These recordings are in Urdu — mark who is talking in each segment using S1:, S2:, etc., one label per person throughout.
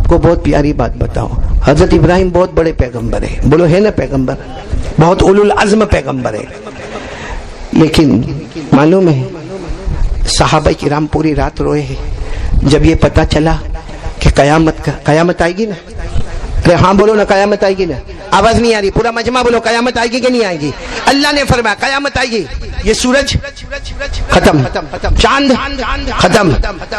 S1: آپ کو بہت پیاری بات بتاؤں، حضرت ابراہیم بہت بڑے پیغمبر ہیں، بولو ہے نا پیغمبر، بہت اولو العزم پیغمبر ہے، لیکن معلوم ہے صحابہ کرام پوری رات روئے ہیں جب یہ پتا چلا کہ قیامت آئے گی نا. ارے ہاں بولو نا، قیامت آئے گی نا، آواز نہیں آ رہی، پورا مجمع بولو قیامت آئے گی کہ نہیں آئے گی. اللہ نے فرمایا قیامت آئے گی، یہ سورج ختم، چاند ختم،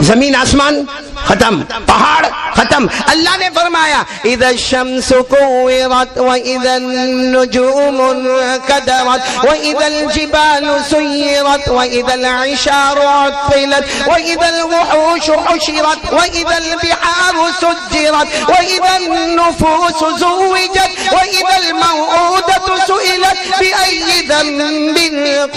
S1: زمین آسمان ختم، پہاڑ ختم. اللہ نے فرمایا اذا الشمس كورت واذا النجوم انكدرت واذا الجبال سيرت واذا العشار عطلت واذا الوحوش حشرت واذا البحار سجرت واذا النفوس زوجت واذا الموءودة سئلت بأي ذنب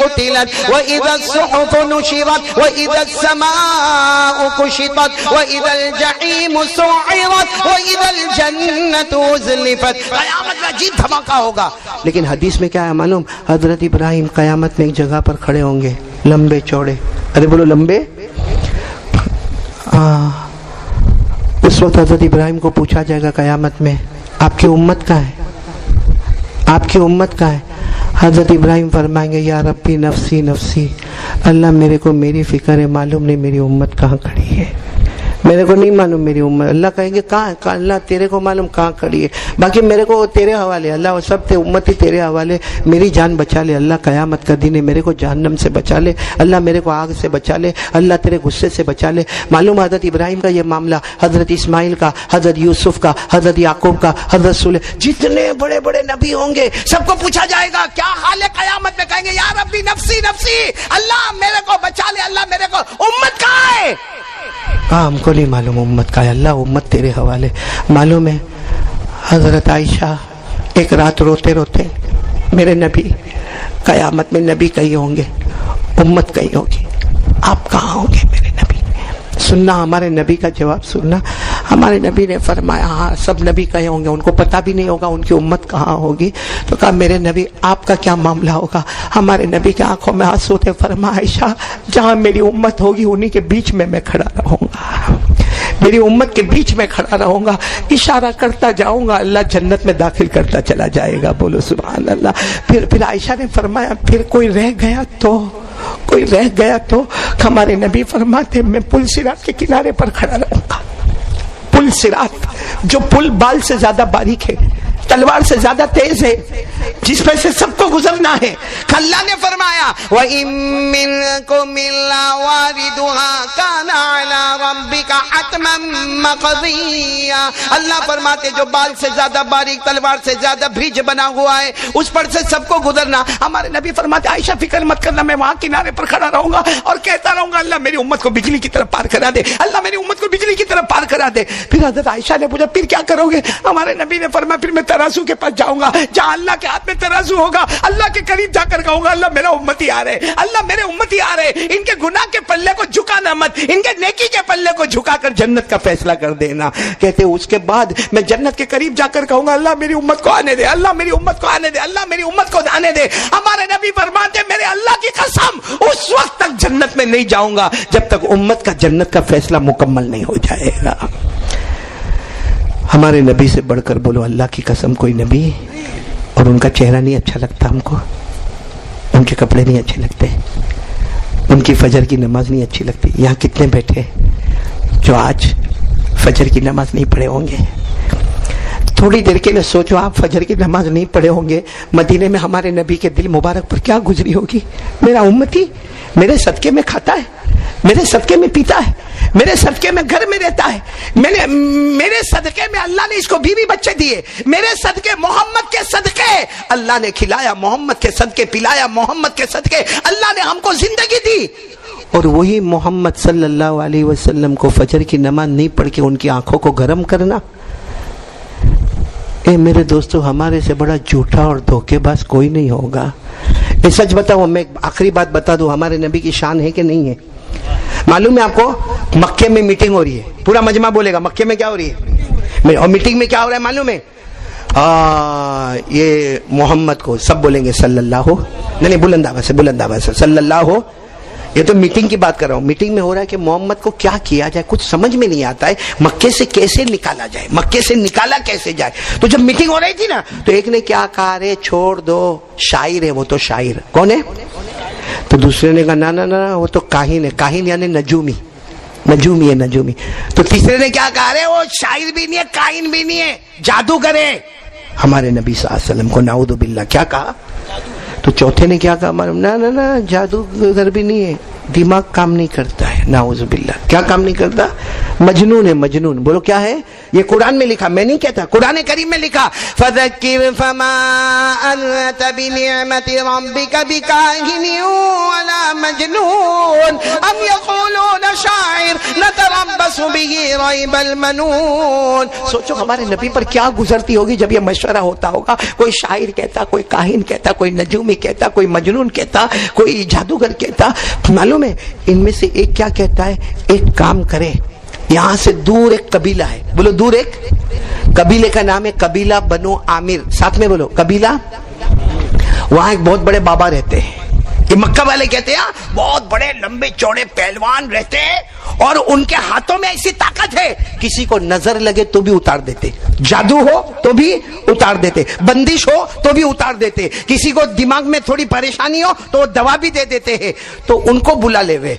S1: قتلت واذا الصحف نشرت واذا السماء كشطت واذا الجحيم سعرت واذا الجنة ازلفت. قیامت میں عجیب دھماکہ ہوگا. لیکن حدیث میں کیا ہے معلوم؟ حضرت ابراہیم قیامت میں ایک جگہ پر کھڑے ہوں گے، لمبے چوڑے، ارے بولو لمبے. اس وقت حضرت ابراہیم کو پوچھا جائے گا قیامت میں آپ کی امت کہاں ہے، آپ کی امت کہاں ہے؟ حضرت ابراہیم فرمائیں گے یا ربی نفسی نفسی، اللہ میرے کو میری فکر ہے، معلوم نہیں میری امت کہاں کھڑی ہے، میرے کو نہیں معلوم میری امت. اللہ کہیں گے کہاں ہے؟ اللہ تیرے کو معلوم کہاں کھڑی ہے، باقی میرے کو تیرے حوالے، اللہ سب تے امت ہی تیرے حوالے، میری جان بچا لے اللہ، قیامت کا دن ہے، میرے کو جہنم سے بچا لے اللہ، میرے کو آگ سے بچا لے اللہ، تیرے غصے سے بچا لے. معلوم حضرت ابراہیم کا یہ معاملہ، حضرت اسماعیل کا، حضرت یوسف کا، حضرت یعقوب کا، حضرت صالح، جتنے بڑے بڑے نبی ہوں گے سب کو پوچھا جائے گا کیا حال ہے قیامت میں. کہیں گے یا ربی نفسی نفسی، اللہ میرے کو بچا لے اللہ، میرے کو امت کہاں ہے؟ ہم کو نہیں معلوم امت کا ہے اللہ، امت تیرے حوالے. معلوم ہے حضرت عائشہ ایک رات روتے روتے میرے نبی قیامت میں، نبی کہیں ہوں گے امت کہیں ہوگی، آپ کہاں ہوں گے میرے نبی؟ سننا ہمارے نبی کا جواب سننا. ہمارے نبی نے فرمایا ہاں سب نبی کہیں ہوں گے، ان کو پتہ بھی نہیں ہوگا ان کی امت کہاں ہوگی. تو کہا میرے نبی آپ کا کیا معاملہ ہوگا؟ ہمارے نبی کی آنکھوں میں آنسو تھے. فرمایا عائشہ جہاں میری امت ہوگی انہی کے بیچ میں کھڑا رہوں گا، میری امت کے بیچ میں کھڑا رہوں گا، اشارہ کرتا جاؤں گا، اللہ جنت میں داخل کرتا چلا جائے گا. بولو سبحان اللہ. پھر عائشہ نے فرمایا پھر کوئی رہ گیا تو، کوئی رہ گیا تو؟ ہمارے نبی فرماتے میں پل صراط کے کنارے پر کھڑا رہوں گا. پل صراط، جو پل بال سے زیادہ باریک ہے، تلوار سے زیادہ تیز ہے، جس پر سے سب کو گزرنا ہے. اللہ نے فرمایا وَإِن مِّنكُمْ إِلَّا وَارِدُهَا كَانَ عَلَىٰ رَبِّكَ حَتْمًا مَّقْضِيًّا. اللہ فرماتے جو بال سے زیادہ باریک، تلوار سے زیادہ بریج بنا ہوا ہے، اس پر سے سب کو گزرنا. ہمارے نبی فرماتے عائشہ فکر مت کرنا، میں وہاں کنارے پر کھڑا رہوں گا اور کہتا رہوں گا اللہ میری امت کو بجلی کی طرف پار کرا دے، اللہ میری امت کو بجلی کی طرف پار کرا دے. پھر حضرت عائشہ نے پوچھا پھر کیا کرو گے؟ ہمارے نبی نے فرمایا پھر میں ترازو کے پاس جاؤں گا، جہاں اللہ کے ہاتھ میں ترازو ہوگا، اللہ کے قریب جا کر کہوں گا اللہ میرا امتی آ رہے، اللہ میرے امتی آ رہے، ان کے گناہ کے پلے کو جھکانا مت، ان کے نیکی کے پلے کو جھکا کر جنت کا فیصلہ کر دینا. کہتے اس کے بعد میں جنت کے قریب جا کر کہوں گا اللہ میری امت کو آنے دے، اللہ میری امت کو آنے دے، اللہ میری امت کو آنے دے. ہمارے نبی فرماتے میرے اللہ کی قسم اس وقت تک جنت میں نہیں جاؤں گا جب تک امت کا جنت کا فیصلہ مکمل نہیں ہو جائے گا. ہمارے نبی سے بڑھ کر بولو اللہ کی قسم کوئی نبی، اور ان کا چہرہ نہیں اچھا لگتا ہم کو، ان کے کپڑے نہیں اچھے لگتے، ان کی فجر کی نماز نہیں اچھی لگتی. یہاں کتنے بیٹھے جو آج فجر کی نماز نہیں پڑھے ہوں گے؟ تھوڑی دیر کے لیے سوچو آپ فجر کی نماز نہیں پڑھے ہوں گے، مدینے میں ہمارے نبی کے دل مبارک پر کیا گزری ہوگی؟ میرا امتی میرے صدقے میں کھاتا ہے، میرے صدقے میں پیتا ہے، میرے صدقے میں گھر میں رہتا ہے، میرے صدقے میں اللہ نے اس کو بیوی بچے دیے، میرے صدقے محمد کے صدقے اللہ نے کھلایا، محمد کے صدقے پلایا، محمد کے صدقے اللہ نے ہم کو زندگی دی. اور وہی محمد صلی اللہ علیہ وسلم کو فجر کی نماز نہیں پڑھ کے ان کی آنکھوں کو گرم کرنا. اے میرے دوستو ہمارے سے بڑا جھوٹا اور دھوکے باز کوئی نہیں ہوگا. یہ سچ بتاؤ، میں آخری بات بتا دوں، ہمارے نبی کی شان ہے کہ نہیں ہے؟ معلوم ہے آپ کو مکے میں میٹنگ ہو رہی ہے، پورا مجمع بولے گا مکے میں کیا ہو رہی ہے، اور میٹنگ میں کیا ہو رہا ہے معلوم ہے؟ یہ محمد کو سب بولیں گے صلی اللہ، نہیں بلند آواز سے صلی اللہ، یہ تو میٹنگ کی بات کر رہا ہوں. میٹنگ میں ہو رہا ہے کہ محمد کو کیا کیا جائے, کچھ سمجھ میں نہیں آتا ہے, مکے سے کیسے نکالا جائے, مکے سے نکالا کیسے جائے. تو جب میٹنگ ہو رہی تھی نا تو ایک نے کیا کہا, رے چھوڑ دو, شاعر ہے وہ تو. شاعر کون ہے؟ تو دوسرے نے کہا نا وہ تو کاہن ہے. کاہن یعنی نجومی, نجومی ہے نجومی. تو تیسرے نے کیا کہا, رے وہ شاعر بھی نہیں ہے, کاہن بھی نہیں ہے, جادوگر ہے. ہمارے نبی صلی اللہ علیہ وسلم کو نعوذ باللہ کیا کہا. تو چوتھے نے کیا کہا, نا جادوگر بھی نہیں ہے, دماغ کام نہیں کرتا ہے. نعوذ باللہ, کیا کام نہیں کرتا؟ مجنون ہے, مجنون. بولو کیا ہے یہ؟ قرآن میں لکھا, میں نہیں کہتا, قرآن کریم میں لکھا, فذکر فما انت بنعمت ربک بکاہن ولا مجنون ام یقولون شاعر نتربص به ریب المنون. سوچو ہمارے نبی پر کیا گزرتی ہوگی جب یہ مشورہ ہوتا ہوگا. کوئی شاعر کہتا, کوئی کاہن کہتا, کوئی نجومی کہتا, کوئی مجنون کہتا, کوئی جادوگر کہتا. معلوم ہے ان میں سے ایک کیا کہتا ہے, ایک کام کرے, یہاں سے دور ایک قبیلہ ہے, بولو دور ایک قبیلے کا نام ہے قبیلہ بنو عامر. ساتھ میں بولو قبیلہ. وہاں ایک بہت بڑے بابا رہتے ہیں, یہ مکہ والے کہتے ہیں بہت بڑے لمبے چوڑے پہلوان رہتے ہیں, اور ان کے ہاتھوں میں ایسی طاقت ہے کسی کو نظر لگے تو بھی اتار دیتے, جادو ہو تو بھی اتار دیتے, بندش ہو تو بھی اتار دیتے, کسی کو دماغ میں تھوڑی پریشانی ہو تو وہ دوا بھی دے دیتے ہیں. تو ان کو بلا لے وے.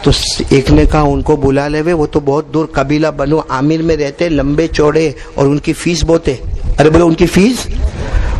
S1: تو ایک نے کہا ان کو بلا لے وے, وہ تو بہت دور قبیلہ بنو عامر میں رہتے, لمبے چوڑے, اور ان کی فیس بہت ہے. ارے بولو ان کی فیس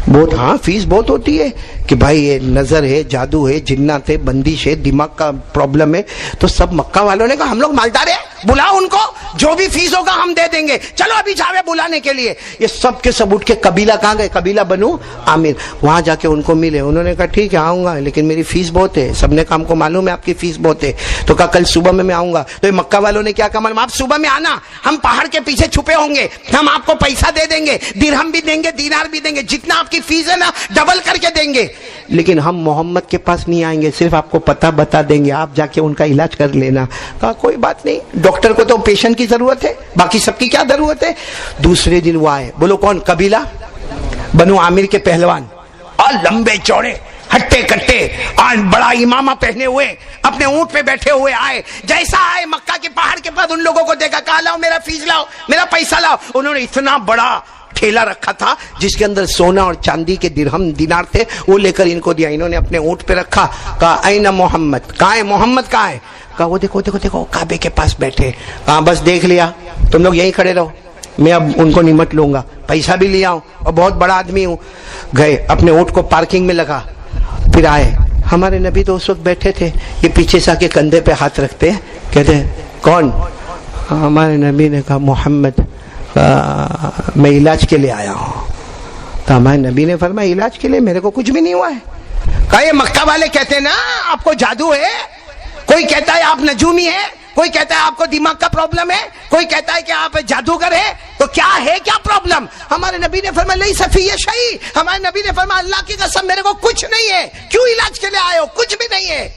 S1: بہت, ہاں فیس بہت ہوتی ہے کہ بھائی یہ نظر ہے, جادو ہے, جنات ہے, بندش ہے, دماغ کا پرابلم ہے. تو سب مکہ والوں نے کہا ہم لوگ مالدار ہیں, بلاؤ ان کو, جو بھی فیس ہوگا ہم دے دیں گے, چلو ابھی جاوے بلانے کے لیے. یہ سب کے سب اٹھ کے قبیلہ کہاں گئے, قبیلہ بنو عامر. وہاں جا کے ان کو ملے, انہوں نے کہا ٹھیک ہے آؤں گا, لیکن میری فیس بہت ہے. سب نے کہا ہم کو معلوم ہے آپ کی فیس بہت ہے. تو کہا کل صبح میں آؤں گا. تو یہ مکہ والوں نے کیا کہا, معلوم آپ صبح میں آنا, ہم پہاڑ کے پیچھے چھپے ہوں گے, ہم آپ کو پیسہ دے دیں گے, درہم بھی دیں گے, دینار بھی دیں گے, جتنا آپ کی فیس ہے نا ڈبل کر کے دیں گے, لیکن ہم محمد کے پاس نہیں آئیں گے, صرف آپ کو پتہ بتا دیں گے, آپ جا کے ان کا علاج کر لینا. کہا کوئی بات نہیں, ڈاکٹر کو تو پیشنٹ کی ضرورت ہے, باقی سب کی کیا ضرورت ہے. دوسرے دن وہ آئے, بولو کون, قبیلہ بنو عامر کے پہلوان, اور لمبے چوڑے, ہٹے کٹے, اور بڑا امامہ پہنے ہوئے, اپنے اونٹ پہ بیٹھے ہوئے آئے. جیسا آئے مکہ کے پہاڑ کے پاس ان لوگوں کو دیکھا, کہا لاؤ میرا فیس لاؤ, میرا پیسہ لاؤ. انہوں نے اتنا بڑا ٹھیلا رکھا تھا جس کے اندر سونا اور چاندی کے درہم دینار تھے, وہ لے کر ان کو دیا. انہوں نے اپنے اونٹ پہ رکھا, کہا این محمد, کہاں ہے محمد, کہاں ہے. کہا وہ دیکھو دیکھو دیکھو کعبے کے پاس بیٹھے. کہا بس دیکھ لیا, تم لوگ یہیں کھڑے رہو, میں اب ان کو نمٹ لوں گا, پیسہ بھی لیا ہوں اور بہت بڑا آدمی ہوں. گئے اپنے اونٹ کو پارکنگ میں لگا, پھر آئے. ہمارے نبی تو اس وقت بیٹھے تھے, یہ پیچھے سے آ کے کندھے پہ ہاتھ رکھتے, کہتے ہیں کون. ہمارے نبی نے کہا محمد, میں علاج کے لیے آیا ہوں. تو ہمارے نبی نے فرمایا علاج کے لیے, میرے کو کچھ بھی نہیں ہوا ہے. کہا یہ مکہ والے کہتے ہیں نا آپ کو جادو ہے, کوئی کہتا ہے آپ نجومی ہے, کوئی کہتا ہے آپ کو دماغ کا پرابلم ہے, کوئی کہتا ہے کہ آپ جادوگر ہے, تو کیا ہے کیا پرابلم. ہمارے نبی نے فرمایا لیس فی شیء, ہمارے نبی نے فرمایا اللہ کی قسم میرے کو کچھ نہیں ہے, کیوں علاج کے لیے آئے ہو, کچھ بھی نہیں ہے.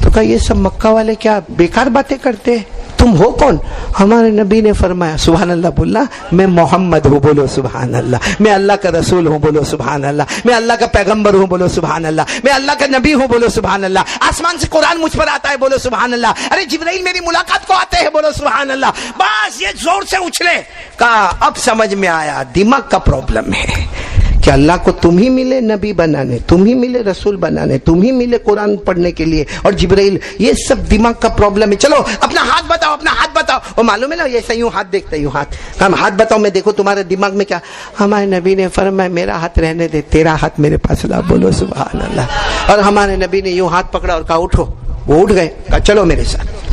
S1: تو کہا یہ سب مکہ والے کیا بیکار باتیں کرتے, تم ہو کون. ہمارے نبی نے فرمایا سبحان اللہ بولنا, میں محمد ہوں, بولو سبحان اللہ, میں اللہ کا رسول ہوں, بولو سبحان اللہ, میں اللہ کا پیغمبر ہوں, بولو سبحان اللہ, میں اللہ کا نبی ہوں, بولو سبحان اللہ, آسمان سے قرآن مجھ پر آتا ہے, بولو سبحان اللہ, ارے جبرائیل میری ملاقات کو آتے ہیں, بولو سبحان اللہ. بس یہ زور سے اچھلے. کہا اب سمجھ میں آیا دماغ کا پرابلم ہے کہ اللہ کو تم ہی ملے نبی بنانے, تم ہی ملے رسول بنانے, تم ہی ملے قرآن پڑھنے کے لیے, اور جبرائیل, یہ سب دماغ کا پرابلم ہے. چلو اپنا ہاتھ بتاؤ, اپنا ہاتھ بتاؤ. وہ معلوم ہے نا ایسا یوں ہاتھ دیکھتا ہے, یوں ہاتھ, ہم ہاتھ بتاؤ میں دیکھو تمہارے دماغ میں کیا. ہمارے نبی نے فرمایا میرا ہاتھ رہنے دے, تیرا ہاتھ میرے پاس لا, بولو سبحان اللہ. اور ہمارے نبی نے یوں ہاتھ پکڑا اور کہا اٹھو, وہ اٹھ گئے, کہا چلو میرے ساتھ.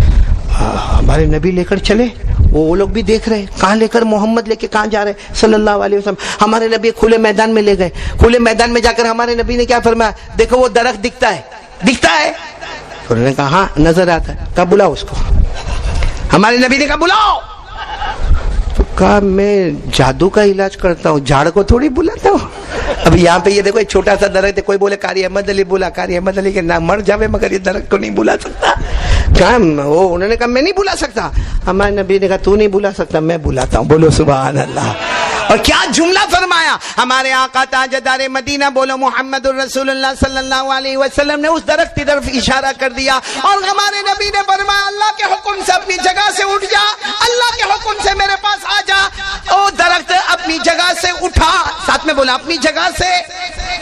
S1: ہمارے نبی لے کر چلے, وہ لوگ بھی دیکھ رہے, کہاں لے کر, محمد لے کے کہاں جا رہے صلی اللہ علیہ وسلم. ہمارے نبی کھلے میدان میں لے گئے. کھلے میدان میں جا کر ہمارے نبی نے کیا فرمایا, دیکھو وہ درخت دکھتا ہے, دکھتا ہے. انہوں نے کہا ہاں نظر آتا ہے. کہا بلاؤ اس کو. ہمارے نبی نے کہا بلاؤ. تو کہا میں جادو کا علاج کرتا ہوں, جھاڑ کو تھوڑی بلاتا ہوں. اب یہاں پہ یہ دیکھو ایک چھوٹا سا درخت ہے, کوئی بولے قاری احمد علی بولا, قاری احمد علی کے نام مر جاوے مگر یہ درخت کو نہیں بلا سکتا. کہا وہ, انہوں نے کہا میں نہیں بلا سکتا. ہمارے نبی نے کہا تو نہیں بلا سکتا, میں بلاتا ہوں, بولو سبحان اللہ. اور کیا جملہ فرمایا ہمارے آقا تاجدار مدینہ بولو محمد الرسول اللہ صلی اللہ علیہ وسلم نے اس درخت کی طرف اشارہ کر دیا اور ہمارے نبی نے فرمایا اللہ کے حکم سے اپنی جگہ سے اٹھ جا، اللہ کے حکم سے میرے پاس آ جا۔ وہ درخت اپنی جگہ سے اٹھا، ساتھ میں بولا اپنی جگہ سے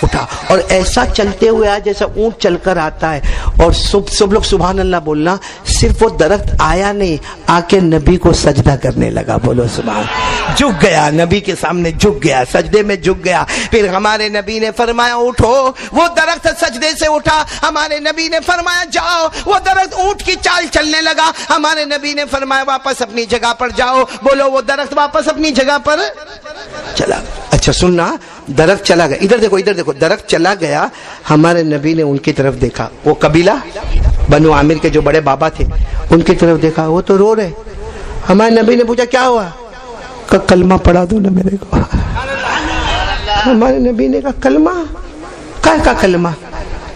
S1: اٹھا، اور ایسا چلتے ہوئے آیا جیسا اونٹ چل کر آتا ہے۔ اور سب لوگ سبحان اللہ بولنا، صرف وہ درخت آیا نہیں، آ کے نبی کو سجدہ کرنے لگا، بولو سبحان، جھک گیا نبی کے سامنے، جھک گیا سجدے میں، جھک گیا۔ پھر ہمارے نبی نے فرمایا اٹھو، وہ درخت سجدے سے اٹھا، ہمارے نبی نے فرمایا جاؤ، وہ درخت اونٹ کی چال چلنے لگا، ہمارے نبی نے فرمایا واپس اپنی جگہ پر جاؤ، بولو وہ درخت واپس اپنی جگہ پر چلا۔ اچھا سننا، درخت چلا گیا، ادھر دیکھو ادھر دیکھو، درخت چلا گیا، ہمارے نبی نے ان کی طرف دیکھا، وہ قبیلہ بنو عامر کے جو بڑے بابا تھے ان کی طرف دیکھا، وہ تو رو رہے۔ ہمارے نبی نے پوچھا کیا ہوا؟ کہ کلمہ پڑھا دو نا میرے کو۔ ہمارے نبی نے کہا کلمہ؟ کا کلمہ؟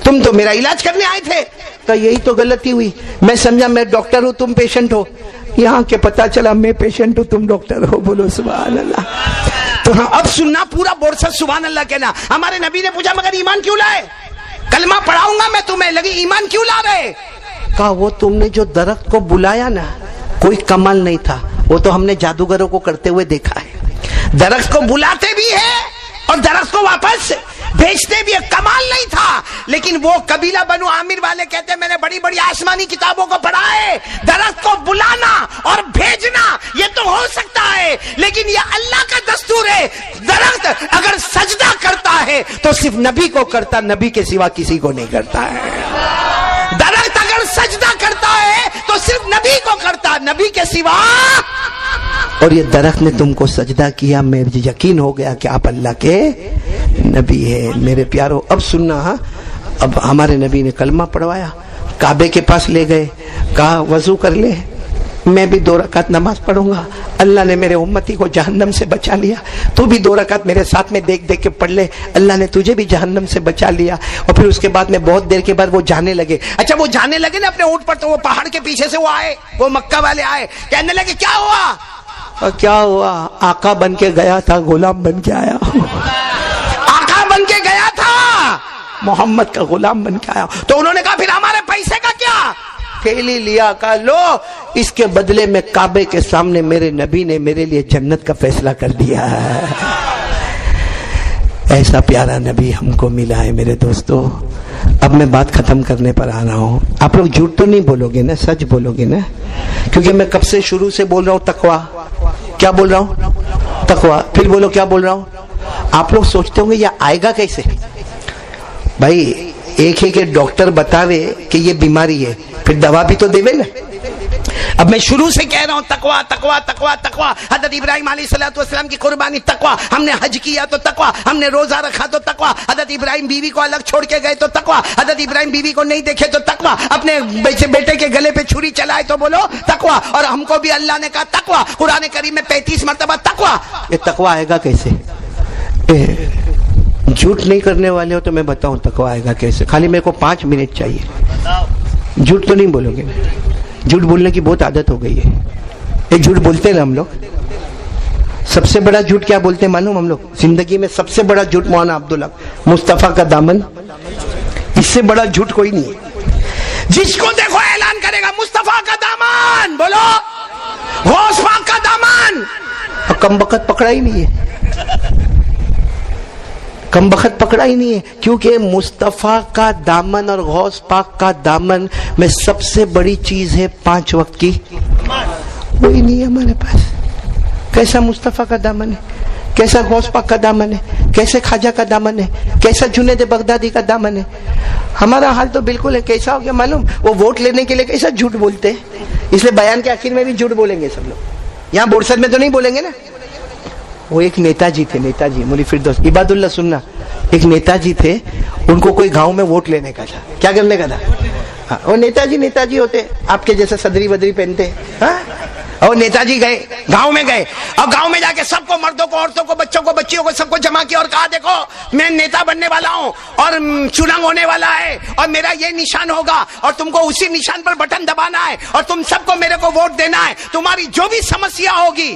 S1: تم تو میرا علاج کرنے آئے تھے۔ کہ یہی تو غلطی ہوئی، میں سمجھا میں ڈاکٹر ہوں تم پیشنٹ ہو، یہاں کے پتا چلا میں پیشنٹ ہوں تم ڈاکٹر ہو، بولو سبحان اللہ۔ تو ہاں اب سننا، پورا بورڈ سے سبحان اللہ کہنا۔ ہمارے نبی نے پوچھا مگر ایمان کیوں لائے؟ کلمہ پڑھاؤں گا میں تمہیں، لگی ایمان کیوں لا رہے؟ کہا وہ تم نے جو درخت کو بلایا نا، کوئی کمال نہیں تھا، وہ تو ہم نے جادوگروں کو کرتے ہوئے دیکھا ہے، درخت کو بلاتے بھی ہے اور درخت کو واپس بھیجتے بھی ہے، کمال نہیں تھا۔ لیکن وہ قبیلہ بنو عامر والے کہتے ہیں میں نے بڑی بڑی آسمانی کتابوں کو پڑھا ہے، درخت کو بلانا اور بھیجنا یہ تو ہو سکتا ہے، لیکن یہ اللہ کا دستور ہے، درخت اگر سجدہ کرتا ہے تو صرف نبی کو کرتا، نبی کے سوا کسی کو نہیں کرتا ہے۔ درخت اگر سجدہ کرتا ہے تو صرف نبی کو کرتا، نبی کے سوا۔ اور یہ درخت نے تم کو سجدہ کیا، مجھے یقین ہو گیا کہ آپ اللہ کے نبی ہے۔ میرے پیارو اب سننا، اب ہمارے نبی نے کلمہ پڑھوایا، کعبے کے پاس لے گئے، کہا وضو کر لے، میں بھی 2 رکعت نماز پڑھوں گا، اللہ نے میرے امتی کو جہنم سے بچا لیا، تو بھی 2 رکعت میرے ساتھ میں دیکھ دیکھ کے پڑھ لے، اللہ نے تجھے بھی جہنم سے بچا لیا۔ اور پھر اس کے بعد میں بہت دیر کے بعد وہ جانے لگے۔ اچھا وہ جانے لگے نا اپنے اونٹ پر، تو وہ پہاڑ کے پیچھے سے وہ آئے، وہ مکہ والے آئے، کہنے لگے کیا ہوا؟ اور کیا ہوا؟ آقا بن کے گیا تھا، غلام بن کے آیا، آقا بن کے گیا تھا، محمد کا غلام بن کے آیا۔ تو انہوں نے کہا پھر ہمارے پیسے کا کیا؟ تھیلی لیا، کہا لو، اس کے بدلے میں کعبے کے سامنے میرے نبی نے میرے لیے جنت کا فیصلہ کر دیا ہے۔ ایسا پیارا نبی ہم کو ملا ہے میرے دوستو۔ اب میں بات ختم کرنے پر آ رہا ہوں، آپ لوگ جھوٹ تو نہیں بولو گے نا، سچ بولو گے نا، کیونکہ میں کب سے شروع سے بول رہا ہوں تقویٰ، کیا بول رہا ہوں؟ تقویٰ۔ پھر بولو کیا بول رہا ہوں؟ آپ لوگ سوچتے ہوں گے یہ آئے گا کیسے؟ بھائی ایک ہے کہ ڈاکٹر بتاوے کہ یہ بیماری ہے، پھر دوا بھی تو دے نا۔ اب میں شروع سے کہہ رہا ہوں تقویٰ تقویٰ تقویٰ تقویٰ۔ حضرت ابراہیم علیہ السلام کی قربانی تقویٰ، ہم نے حج کیا تو تقویٰ، ہم نے روزہ رکھا تو تقویٰ، حضرت ابراہیم بیوی کو الگ چھوڑ کے گئے تو تقویٰ، حضرت ابراہیم بیوی کو نہیں دیکھے تو تقویٰ، اپنے بیٹے کے گلے پہ چھری چلائے تو بولو تقویٰ، اور ہم کو بھی اللہ نے کہا تقویٰ، قرآن کریم میں 35 مرتبہ تقویٰ۔ یہ تقویٰ آئے گا کیسے؟ جھوٹ نہیں کرنے والے ہو تو میں بتاؤں تقویٰ آئے گا کیسے، خالی میرے کو 5 منٹ چاہیے۔ جھوٹ تو نہیں بولو گے، جھوٹ بولنے کی بہت عادت ہو گئی ہے، یہ جھوٹ بولتے ہیں نا ہم لوگ۔ سب سے بڑا جھوٹ کیا بولتے ہیں معلوم؟ ہم لوگ زندگی میں سب سے بڑا جھوٹ مولانا عبدالحق، مصطفیٰ کا دامن، اس سے بڑا جھوٹ کوئی نہیں ہے۔ جس کو دیکھو اعلان کرے گا مصطفیٰ کا دامن، بولو غوث پاک کا دامن، اور کم بخت پکڑا ہی نہیں ہے، کم بخت پکڑا ہی نہیں ہے، کیونکہ مصطفیٰ کا دامن اور غوث پاک کا دامن میں سب سے بڑی چیز ہے 5 وقت کی، وہی نہیں ہے ہمارے پاس۔ کیسا مصطفیٰ کا دامن ہے، کیسا غوث پاک کا دامن ہے، کیسے خواجہ کا دامن ہے، کیسا جنید بغدادی کا دامن ہے۔ ہمارا حال تو بالکل ہے، کیسا ہو گیا معلوم؟ وہ ووٹ لینے کے لیے کیسا جھوٹ بولتے ہیں، اس لیے بیان کے آخر میں بھی جھوٹ بولیں گے سب لوگ، یہاں بورسد میں تو نہیں بولیں گے نا۔ وہ ایک نیتا جی تھے، نیتا جی مولی فردوس، عباد اللہ سننا، ایک نیتا جی تھے، ان کو کوئی گاؤں میں ووٹ لینے کا تھا، کیا کرنے کا تھا؟ وہ نیتا جی ہوتے آپ کے جیسا صدری ودری پہنتے، اور نیتا جی گئے گاؤں میں، گئے اور گاؤں میں جا کے سب کو، مردوں کو، عورتوں کو، بچوں کو، بچیوں کو، سب کو جمع کیا اور کہا دیکھو میں نیتا بننے والا ہوں اور چناؤ ہونے والا ہے اور میرا یہ نشان ہوگا اور تم کو اسی نشان پر بٹن دبانا ہے اور تم سب کو میرے کو ووٹ دینا ہے، تمہاری جو بھی سمسیا ہوگی،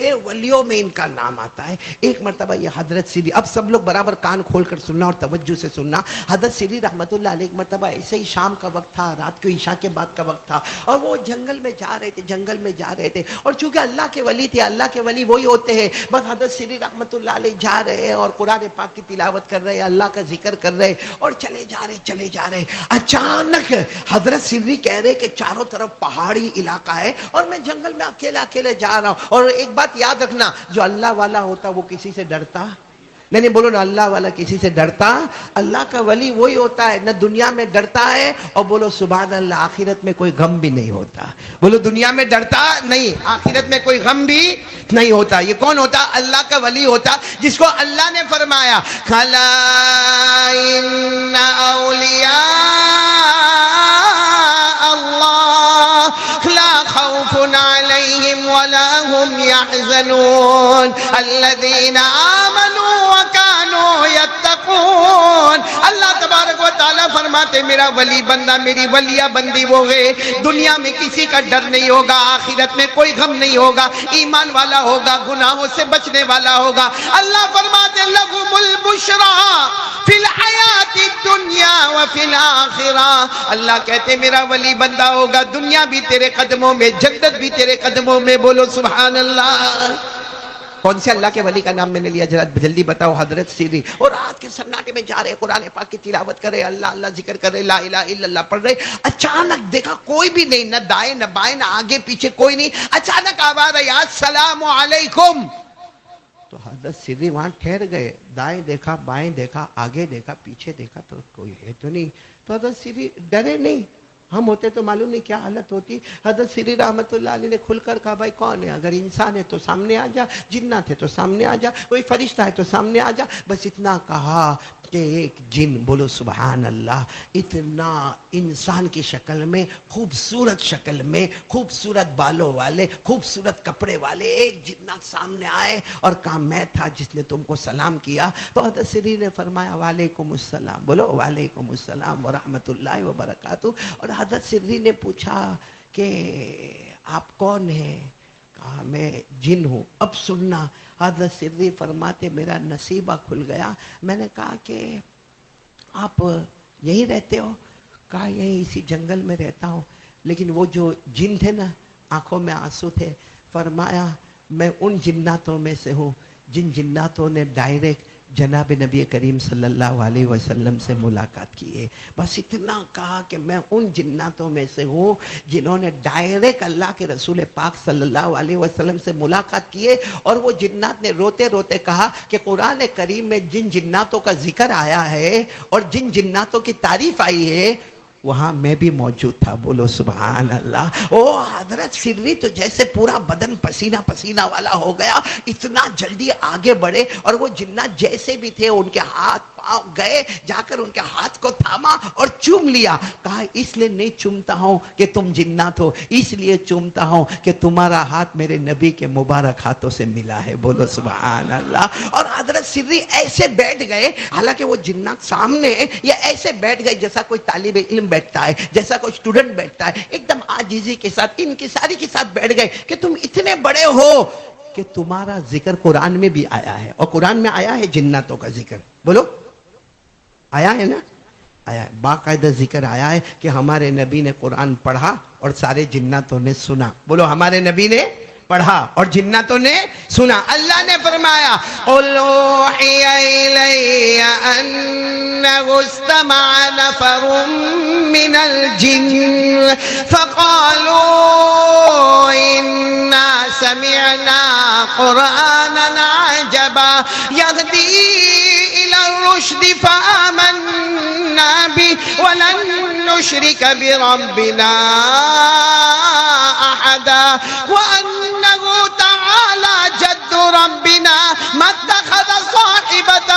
S2: بڑے ولیوں میں ان کا نام آتا ہے. ایک مرتبہ یہ حضرت سری، اب سب لوگ برابر کان کھول کر سننا اور توجہ سے سننا. حضرت سری رحمت اللہ علیہ ایک مرتبہ ایسے ہی شام کا وقت تھا، رات کو عشاء کے بعد کا وقت تھا، اور وہ جنگل میں جا رہے تھے. اور چونکہ اللہ کے ولی تھے، اللہ کے ولی وہی ہوتے ہیں، بس حضرت سری رحمت اللہ علیہ جا رہے ہیں اور قرآن پاک کی تلاوت کر رہے ہیں، اللہ کا ذکر کر رہے اور چلے جا رہے. اچانک حضرت سری کہہ رہے کہ چاروں طرف پہاڑی علاقہ ہے اور میں جنگل میں اکیلے جا رہا ہوں. اور ایک بات یاد رکھنا، جو اللہ والا ہوتا وہ کسی سے ڈرتا نہیں. بولو نا، اللہ والا کسی سے ڈرتا؟ اللہ کا ولی وہی ہوتا ہے نہ دنیا میں ڈرتا ہے، اور بولو سبحان اللہ، آخرت میں کوئی غم بھی نہیں ہوتا. بولو دنیا میں ڈرتا نہیں، آخرت میں کوئی غم بھی نہیں ہوتا. یہ کون ہوتا؟ اللہ کا ولی ہوتا، جس کو اللہ نے فرمایا کھلا ان اولیاء اللہ لا خوف علیہم ولا هم يحزنون الذین آمنوا وكانوا يتقون. اللہ تبارک و تعالیٰ فرماتے میرا ولی بندہ، میری ولیہ بندی وہ ہے، دنیا میں کسی کا ڈر نہیں ہوگا، آخرت میں کوئی غم نہیں ہوگا، ایمان والا ہوگا، گناہوں سے بچنے والا ہوگا. اللہ فرماتے لہم البشریٰ فی الحیات الدنیا وفی الآخرہ. اللہ کہتے میرا ولی بندہ ہوگا، دنیا بھی تیرے قدموں میں، جنت بھی تیرے قدموں میں. بولو سبحان اللہ. کون سے اللہ کے ولی کا نام میں نے لیا؟ ذرا جلدی بتاؤ. حضرت سری. اور رات کے سناٹے میں جا رہے، قرآن پاک کی تلاوت کر رہے، اللہ اللہ ذکر کر رہے، لا الہ الا اللہ پڑھ رہے. اچانک دیکھا کوئی بھی نہیں، نہ دائیں نہ بائیں نہ آگے پیچھے کوئی نہیں. اچانک آواز آئی السلام علیکم. تو حضرت سری وہاں ٹھہر گئے، دائیں دیکھا، بائیں دیکھا، آگے دیکھا، پیچھے دیکھا، تو کوئی ہے تو نہیں. تو حضرت سری ڈرے نہیں. ہم ہوتے تو معلوم نہیں کیا حالت ہوتی. حضرت سری رحمت اللہ علیہ نے کھل کر کہا بھائی کون ہے؟ اگر انسان ہے تو سامنے آ جا، جنات ہے تو سامنے آ جا، کوئی فرشتہ ہے تو سامنے آ جا. بس اتنا کہا کہ ایک جن، بولو سبحان اللہ، اتنا انسان کی شکل میں، خوبصورت شکل میں، خوبصورت بالوں والے، خوبصورت کپڑے والے ایک جنات سامنے آئے اور کہا میں تھا جس نے تم کو سلام کیا. تو حضرت سری نے فرمایا وعلیکم السلام. بولو وعلیکم السلام ورحمۃ اللہ وبرکاتہ. اور حضرت سری نے پوچھا کہ آپ کون ہیں؟ کہا میں جن ہوں. اب سننا، حضرت سری فرماتے میرا نصیبہ کھل گیا. میں نے کہا کہ آپ یہی رہتے ہو؟ کہا یہی اسی جنگل میں رہتا ہوں. لیکن وہ جو جن تھے نا، آنکھوں میں آنسو تھے. فرمایا میں ان جناتوں میں سے ہوں جن جناتوں نے ڈائریکٹ جناب نبی کریم صلی اللہ علیہ وسلم سے ملاقات کی ہے. بس اتنا کہا کہ میں ان جناتوں میں سے ہوں جنہوں نے ڈائریکٹ اللہ کے رسول پاک صلی اللہ علیہ وسلم سے ملاقات کی ہے. اور وہ جنات نے روتے روتے کہا کہ قرآن کریم میں جن جناتوں کا ذکر آیا ہے اور جن جناتوں کی تعریف آئی ہے وہاں میں بھی موجود تھا. بولو سبحان اللہ. او حضرت سری تو جیسے پورا بدن پسینہ پسینہ والا ہو گیا، اتنا جلدی آگے بڑھے. اور وہ جنات جیسے بھی تھے ان کے ہاتھ پاؤں گئے، جا کر ان کے ہاتھ کو تھاما اور چوم لیا. کہا اس لیے نہیں چومتا ہوں کہ تم جنات ہو، اس لیے چومتا ہوں کہ تمہارا ہاتھ میرے نبی کے مبارک ہاتھوں سے ملا ہے. بولو سبحان اللہ. اور حضرت سری ایسے بیٹھ گئے، حالانکہ وہ جنات سامنے، یا ایسے بیٹھ گئے جیسا کوئی طالب علم بیٹھتا ہے، جیسا کوئی اسٹوڈنٹ بیٹھتا ہے، ایک دم عاجزی کے ساتھ ان کی ساری کے ساتھ بیٹھ گئے کہ تم اتنے بڑے ہو کہ تمہارا ذکر قرآن میں بھی آیا ہے. اور قرآن میں آیا ہے جناتوں کا ذکر. بولو آیا ہے نا؟ آیا ہے، باقاعدہ ذکر آیا ہے کہ ہمارے نبی نے قرآن پڑھا اور سارے جناتوں نے سنا. بولو ہمارے نبی نے پڑھا اور جناتوں نے سنا. اللہ نے فرمایا قُلْ أُوحِيَ إِلَيَّ أَنَّهُ اسْتَمَعَ نَفَرٌ مِّنَ الْجِنِّ فَقَالُوا إِنَّا سَمِعْنَا قُرْآنًا عَجَبًا يَهْدِي إِلَى الرُّشْدِ فَآمَنَّا بِهِ وَلَن نُّشْرِكَ بِرَبِّنَا أَحَدًا وَأَنَّهُ تَعَالَى جَدُّ رَبِّنَا مَا اتَّخَذَ صَاحِبَةً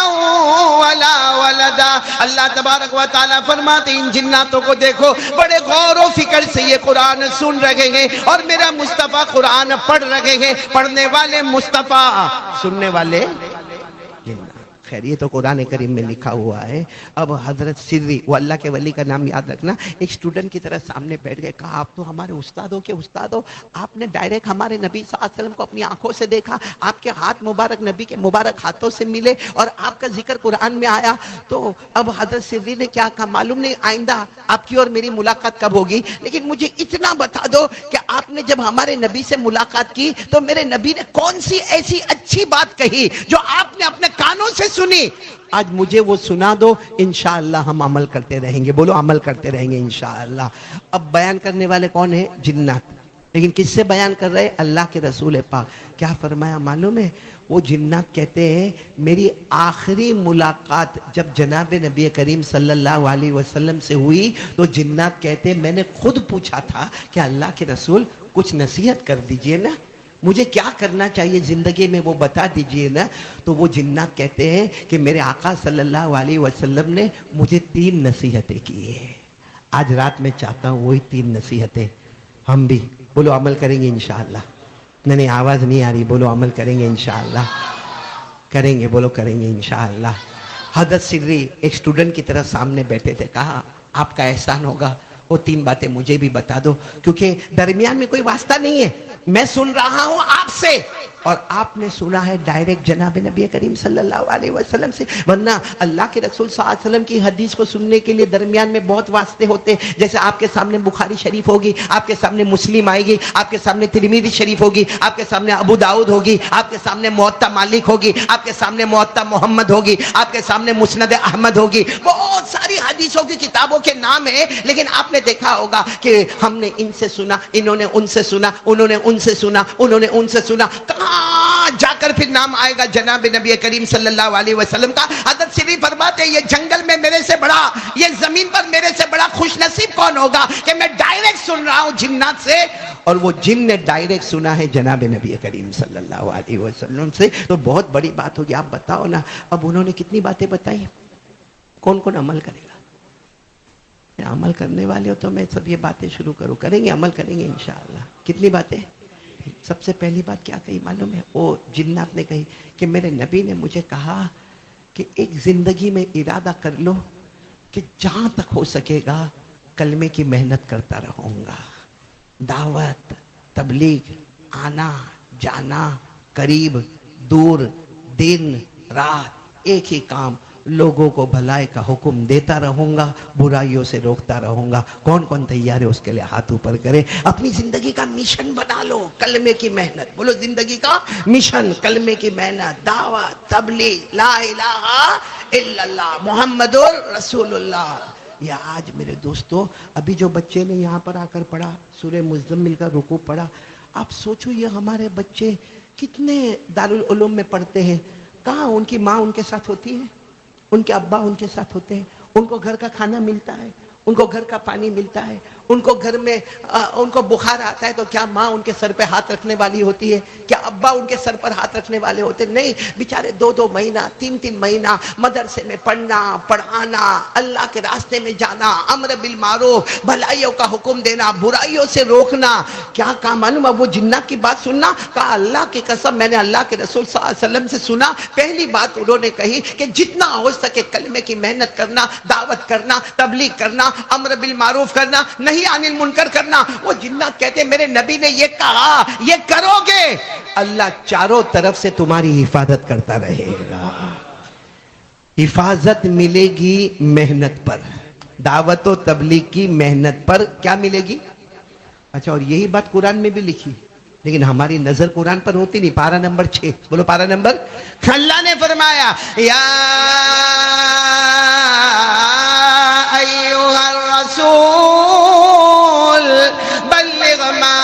S2: وَلَا وَلَدًا. اللہ تبارک و تعالیٰ فرماتے ان جناتوں کو دیکھو، بڑے غور و فکر سے یہ قرآن سن رہے ہیں اور میرا مصطفیٰ قرآن پڑھ رہے ہیں. پڑھنے والے مصطفیٰ، سننے والے جنات.
S1: خیر یہ تو قرآن کریم میں لکھا ہوا ہے. اب حضرت سری، وہ اللہ کے ولی کا نام یاد رکھنا، ایک اسٹوڈنٹ کی طرح سامنے بیٹھ گئے. کہا آپ تو ہمارے استادوں کے استاد ہو، آپ نے ڈائریکٹ ہمارے نبی صلی اللہ علیہ وسلم کو اپنی آنکھوں سے دیکھا، آپ کے ہاتھ مبارک نبی کے مبارک ہاتھوں سے ملے اور آپ کا ذکر قرآن میں آیا. تو اب حضرت سری نے کیا کہا معلوم نہیں آئندہ آپ کی اور میری ملاقات کب ہوگی، لیکن مجھے اتنا بتا دو کہ آپ نے جب ہمارے نبی سے ملاقات کی تو میرے نبی نے کون سی ایسی اچھی بات کہی جو آپ نے اپنے کانوں سے سنی، آج مجھے وہ سنا دو، انشاءاللہ ہم عمل کرتے رہیں گے. بولو عمل کرتے رہیں گے انشاءاللہ. اب بیان کرنے والے کون ہیں؟ جنات. لیکن کس سے بیان کر رہے؟ اللہ کے رسول پاک. کیا فرمایا معلوم ہے؟ وہ جنات کہتے ہیں میری آخری ملاقات جب جناب نبی کریم صلی اللہ علیہ وسلم سے ہوئی تو جنات کہتے ہیں میں نے خود پوچھا تھا کہ اللہ کے رسول کچھ نصیحت کر دیجئے نا، مجھے کیا کرنا چاہیے زندگی میں وہ بتا دیجئے نا. تو وہ جنات کہتے ہیں کہ میرے آقا صلی اللہ علیہ وسلم نے مجھے 3 نصیحتیں کی ہیں. آج رات میں چاہتا ہوں وہی 3 نصیحتیں ہم بھی بولو عمل کریں گے انشاءاللہ. نہیں آواز نہیں آ رہی، بولو عمل کریں گے انشاءاللہ. کریں گے، بولو کریں گے انشاءاللہ. حضرت سری ایک اسٹوڈنٹ کی طرح سامنے بیٹھے تھے. کہا آپ کا احسان ہوگا وہ 3 باتیں مجھے بھی بتا دو، کیونکہ درمیان میں کوئی واسطہ نہیں ہے، میں سن رہا ہوں آپ سے اور آپ نے سنا ہے ڈائریکٹ جناب نبی کریم صلی اللہ علیہ وسلم سے. ورنہ اللہ کے رسول صلی اللہ علیہ وسلم کی حدیث کو سننے کے لیے درمیان میں بہت واسطے ہوتے ہیں. جیسے آپ کے سامنے بخاری شریف ہوگی، آپ کے سامنے مسلم آئے گی، آپ کے سامنے ترمذی شریف ہوگی، آپ کے سامنے ابو داؤد ہوگی، آپ کے سامنے موطا مالک ہوگی، آپ کے سامنے موطا محمد ہوگی، آپ کے سامنے مسند احمد ہوگی. بہت ساری حدیثوں کی کتابوں کے نام ہیں، لیکن آپ نے دیکھا ہوگا کہ ہم نے ان سے سنا، انہوں نے ان سے سنا، انہوں نے ان سے سنا، انہوں نے ان سے سنا. کہاں جا کر پھر نام آئے گا جناب نبی کریم صلی اللہ علیہ وسلم کا. حضرت سری فرماتے ہیں یہ جنگل میں میرے سے بڑا، یہ زمین پر میرے سے بڑا خوش نصیب کون ہوگا کہ میں ڈائریکٹ سن رہا ہوں جنات سے، اور وہ جن نے ڈائریکٹ سنا ہے جناب نبی کریم صلی اللہ علیہ وسلم سے. تو بہت بڑی بات ہوگی. آپ بتاؤ نا اب انہوں نے کتنی باتیں بتائی، کون کون عمل کرے گا؟ عمل کرنے والے ہو تو میں سب یہ باتیں شروع کروں. کریں گے، عمل کریں گے انشاءاللہ. کتنی باتیں؟ سب سے پہلی بات کیا کہی معلوم ہے؟ وہ جنات نے کہی کہ میرے نبی نے مجھے کہا کہ ایک زندگی میں ارادہ کر لو کہ جہاں تک ہو سکے گا کلمے کی محنت کرتا رہوں گا. دعوت، تبلیغ، آنا جانا، قریب دور، دن رات ایک ہی کام، لوگوں کو بھلائی کا حکم دیتا رہوں گا، برائیوں سے روکتا رہوں گا. کون کون تیار ہے اس کے لیے ہاتھ اوپر کرے. اپنی زندگی کا مشن بنا لو، کلمے کی محنت. بولو زندگی کا مشن، کلمے کی محنت، دعوت، تبلیغ، لا الہ الا اللہ محمد رسول اللہ. یا آج میرے دوستو ابھی جو بچے نے یہاں پر آ کر پڑھا سورہ مزمل کا رکوع پڑھا، آپ سوچو یہ ہمارے بچے کتنے دارالعلوم میں پڑھتے ہیں. کہاں ان کی ماں ان کے ساتھ ہوتی ہے، ان کے ابا ان کے ساتھ ہوتے ہیں، ان کو گھر کا کھانا ملتا ہے، ان کو گھر کا پانی ملتا ہے، ان کو گھر میں ان کو بخار آتا ہے تو کیا ماں ان کے سر پہ ہاتھ رکھنے والی ہوتی ہے؟ کیا ابا ان کے سر پر ہاتھ رکھنے والے ہوتے؟ نہیں. بیچارے 2 مہینہ 3 مہینہ مدرسے میں پڑھنا، پڑھانا، اللہ کے راستے میں جانا، امر بالمعروف، بھلائیوں کا حکم دینا، برائیوں سے روکنا. کیا کہا معلوم ہے؟ وہ جنات کی بات سننا. کہا اللہ کی قسم میں نے اللہ کے رسول صلی اللہ علیہ وسلم سے سنا. پہلی بات انہوں نے کہی کہ جتنا ہو سکے کلمے کی محنت کرنا، دعوت کرنا، تبلیغ کرنا، امر بالمعروف کرنا، نہیں عن المنکر کرنا. وہ جنات کہتے ہیں میرے نبی نے یہ کہا، یہ کرو گے اللہ چاروں طرف سے تمہاری حفاظت کرتا رہے گا. حفاظت ملے گی محنت پر، دعوت و تبلیغ کی محنت پر. کیا ملے گی؟ اچھا، اور یہی بات قرآن میں بھی لکھی، لیکن ہماری نظر قرآن پر ہوتی نہیں. پارہ نمبر 6 بولو، پارہ نمبر. اللہ نے فرمایا یا ایھا الرسول بلغ ما